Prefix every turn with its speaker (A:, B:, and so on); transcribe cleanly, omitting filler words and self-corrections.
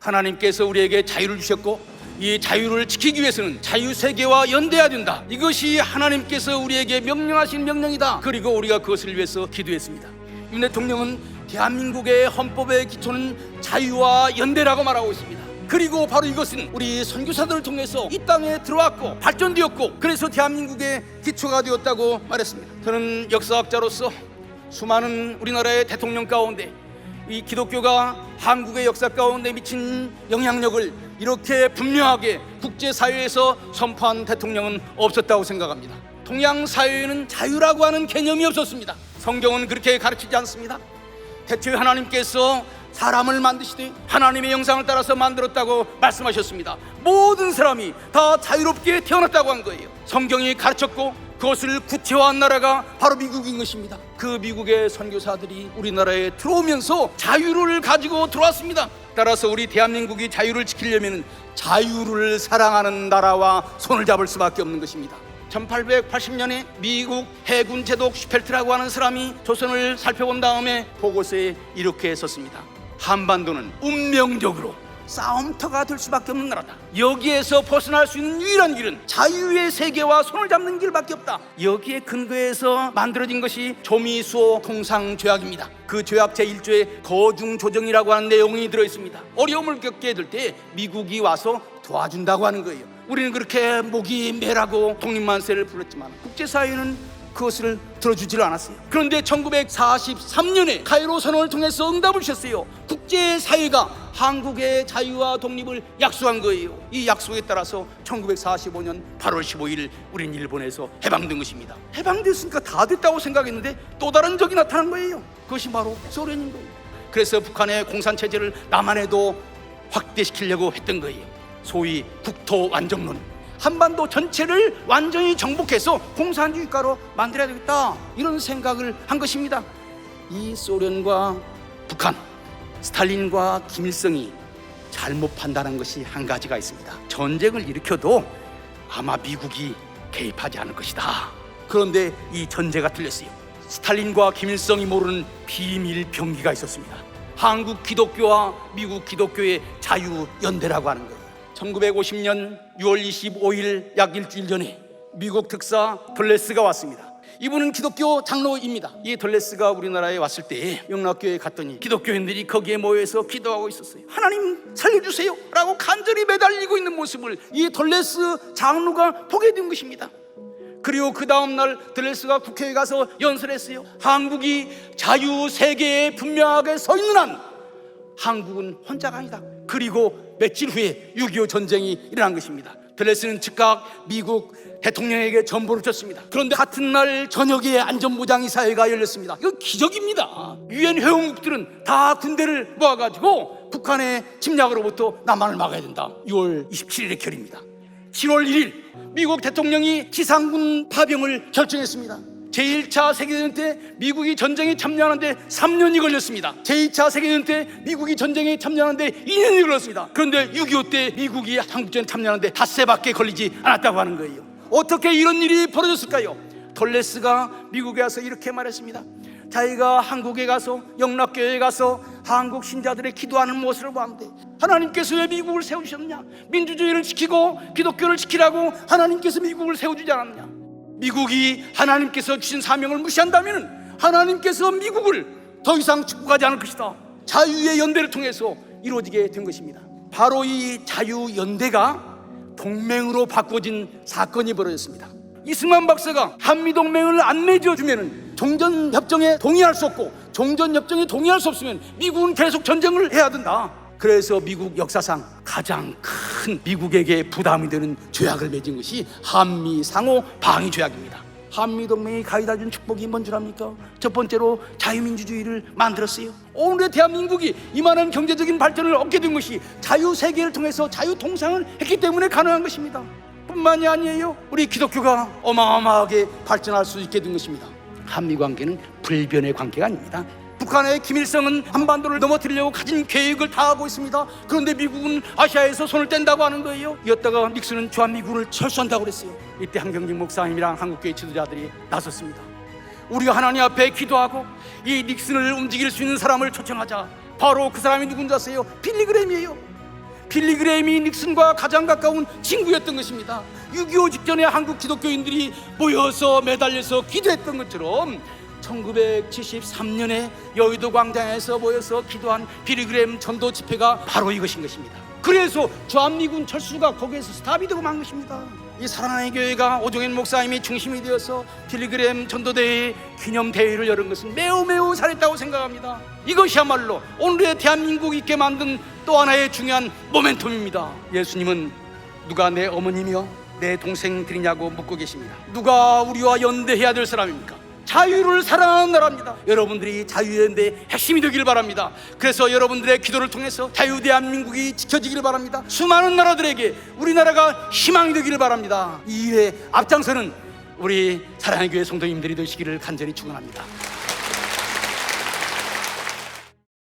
A: 하나님께서 우리에게 자유를 주셨고 이 자유를 지키기 위해서는 자유세계와 연대해야 된다. 이것이 하나님께서 우리에게 명령하신 명령이다. 그리고 우리가 그것을 위해서 기도했습니다. 윤 대통령은 대한민국의 헌법의 기초는 자유와 연대라고 말하고 있습니다. 그리고 바로 이것은 우리 선교사들을 통해서 이 땅에 들어왔고 발전되었고, 그래서 대한민국의 기초가 되었다고 말했습니다. 저는 역사학자로서 수많은 우리나라의 대통령 가운데 이 기독교가 한국의 역사 가운데 미친 영향력을 이렇게 분명하게 국제사회에서 선포한 대통령은 없었다고 생각합니다. 동양 사회에는 자유라고 하는 개념이 없었습니다. 성경은 그렇게 가르치지 않습니다. 대초에 하나님께서 사람을 만드시되 하나님의 영상을 따라서 만들었다고 말씀하셨습니다. 모든 사람이 다 자유롭게 태어났다고 한 거예요. 성경이 가르쳤고 그것을 구체화한 나라가 바로 미국인 것입니다. 그 미국의 선교사들이 우리나라에 들어오면서 자유를 가지고 들어왔습니다. 따라서 우리 대한민국이 자유를 지키려면 자유를 사랑하는 나라와 손을 잡을 수밖에 없는 것입니다. 1880년에 미국 해군 제독 슈펠트라고 하는 사람이 조선을 살펴본 다음에 보고서에 이렇게 썼습니다. 한반도는 운명적으로 싸움터가 될 수밖에 없는 나라다. 여기에서 벗어날 수 있는 유일한 길은 자유의 세계와 손을 잡는 길밖에 없다. 여기에 근거해서 만들어진 것이 조미수호 통상조약입니다. 그 조약 제1조에 거중조정이라고 하는 내용이 들어있습니다. 어려움을 겪게 될 때 미국이 와서 도와준다고 하는 거예요. 우리는 그렇게 목이 메라고 독립만세를 불렀지만 국제사회는 그것을 들어주질 않았어요. 그런데 1943년에 카이로 선언을 통해서 응답을 주셨어요. 국제사회가 한국의 자유와 독립을 약속한 거예요. 이 약속에 따라서 1945년 8월 15일 우리는 일본에서 해방된 것입니다. 해방됐으니까 다 됐다고 생각했는데 또 다른 적이 나타난 거예요. 그것이 바로 소련인 거예요. 그래서 북한의 공산체제를 남한에도 확대시키려고 했던 거예요. 소위 국토 완정론, 한반도 전체를 완전히 정복해서 공산주의가로 만들어야 되겠다, 이런 생각을 한 것입니다. 이 소련과 북한, 스탈린과 김일성이 잘못 판단한 것이 한 가지가 있습니다. 전쟁을 일으켜도 아마 미국이 개입하지 않을 것이다. 그런데 이 전제가 틀렸어요. 스탈린과 김일성이 모르는 비밀 병기가 있었습니다. 한국 기독교와 미국 기독교의 자유연대라고 하는 거예요. 1950년 6월 25일 약 일주일 전에 미국 특사 덜레스가 왔습니다. 이분은 기독교 장로입니다. 이 덜레스가 우리나라에 왔을 때 영락교회에 갔더니 기독교인들이 거기에 모여서 기도하고 있었어요. 하나님 살려주세요 라고 간절히 매달리고 있는 모습을 이 덜레스 장로가 보게 된 것입니다. 그리고 그 다음날 덜레스가 국회에 가서 연설했어요. 한국이 자유세계에 분명하게 서 있는 한 한국은 혼자가 아니다. 그리고 며칠 후에 6.25 전쟁이 일어난 것입니다. 덜레스는 즉각 미국 대통령에게 전보를 줬습니다. 그런데 같은 날 저녁에 안전보장이사회가 열렸습니다. 이거 기적입니다. 유엔 회원국들은 다 군대를 모아가지고 북한의 침략으로부터 남한을 막아야 된다. 6월 27일의 결입니다. 7월 1일 미국 대통령이 지상군 파병을 결정했습니다. 제1차 세계대전 때 미국이 전쟁에 참여하는데 3년이 걸렸습니다. 제2차 세계대전 때 미국이 전쟁에 참여하는데 2년이 걸렸습니다. 그런데 6.25 때 미국이 한국전에 참여하는데 닷새밖에 걸리지 않았다고 하는 거예요. 어떻게 이런 일이 벌어졌을까요? 덜레스가 미국에 와서 이렇게 말했습니다. 자기가 한국에 가서 영락교회에 가서 한국 신자들의 기도하는 모습을 보았는데 하나님께서 왜 미국을 세우셨느냐? 민주주의를 지키고 기독교를 지키라고 하나님께서 미국을 세워주지 않았느냐? 미국이 하나님께서 주신 사명을 무시한다면 하나님께서 미국을 더 이상 축복하지 않을 것이다. 자유의 연대를 통해서 이루어지게 된 것입니다. 바로 이 자유연대가 동맹으로 바꿔진 사건이 벌어졌습니다. 이승만 박사가 한미동맹을 안 맺어주면 종전협정에 동의할 수 없고 종전협정에 동의할 수 없으면 미국은 계속 전쟁을 해야 된다. 그래서 미국 역사상 가장 큰 미국에게 부담이 되는 조약을 맺은 것이 한미상호 방위조약입니다. 한미동맹이 가져다 준 축복이 뭔 줄 압니까? 첫 번째로 자유민주주의를 만들었어요. 오늘의 대한민국이 이만한 경제적인 발전을 얻게 된 것이 자유세계를 통해서 자유통상을 했기 때문에 가능한 것입니다. 뿐만이 아니에요. 우리 기독교가 어마어마하게 발전할 수 있게 된 것입니다. 한미관계는 불변의 관계가 아닙니다. 북한의 김일성은 한반도를 넘어뜨리려고 가진 계획을 다 하고 있습니다. 그런데 미국은 아시아에서 손을 뗀다고 하는 거예요. 이었다가 닉슨은 주한미군을 철수한다고 그랬어요. 이때 한경직 목사님이랑 한국교회 지도자들이 나섰습니다. 우리가 하나님 앞에 기도하고 이 닉슨을 움직일 수 있는 사람을 초청하자. 바로 그 사람이 누군지 아세요? 빌리 그램이에요. 빌리그레임이 닉슨과 가장 가까운 친구였던 것입니다. 6.25 직전에 한국 기독교인들이 모여서 매달려서 기도했던 것처럼 1973년에 여의도 광장에서 모여서 기도한 빌리그레임 전도 집회가 바로 이것인 것입니다. 그래서 주한미군 철수가 거기에서 스탑이 되고 만 것입니다. 이 사랑하는 교회가 오종현 목사님이 중심이 되어서 빌리그레임 전도대회 기념대회를 열은 것은 매우 잘했다고 생각합니다. 이것이야말로 오늘의 대한민국이 있게 만든 또 하나의 중요한 모멘텀입니다. 예수님은 누가 내 어머님이요 내 동생들이냐고 묻고 계십니다. 누가 우리와 연대해야 될 사람입니까? 자유를 사랑하는 나라입니다. 여러분들이 자유연대의 핵심이 되기를 바랍니다. 그래서 여러분들의 기도를 통해서 자유 대한민국이 지켜지기를 바랍니다. 수많은 나라들에게 우리나라가 희망이 되기를 바랍니다. 이 일에 앞장서는 우리 사랑의 교회 성도님들이 되시기를 간절히 축원합니다.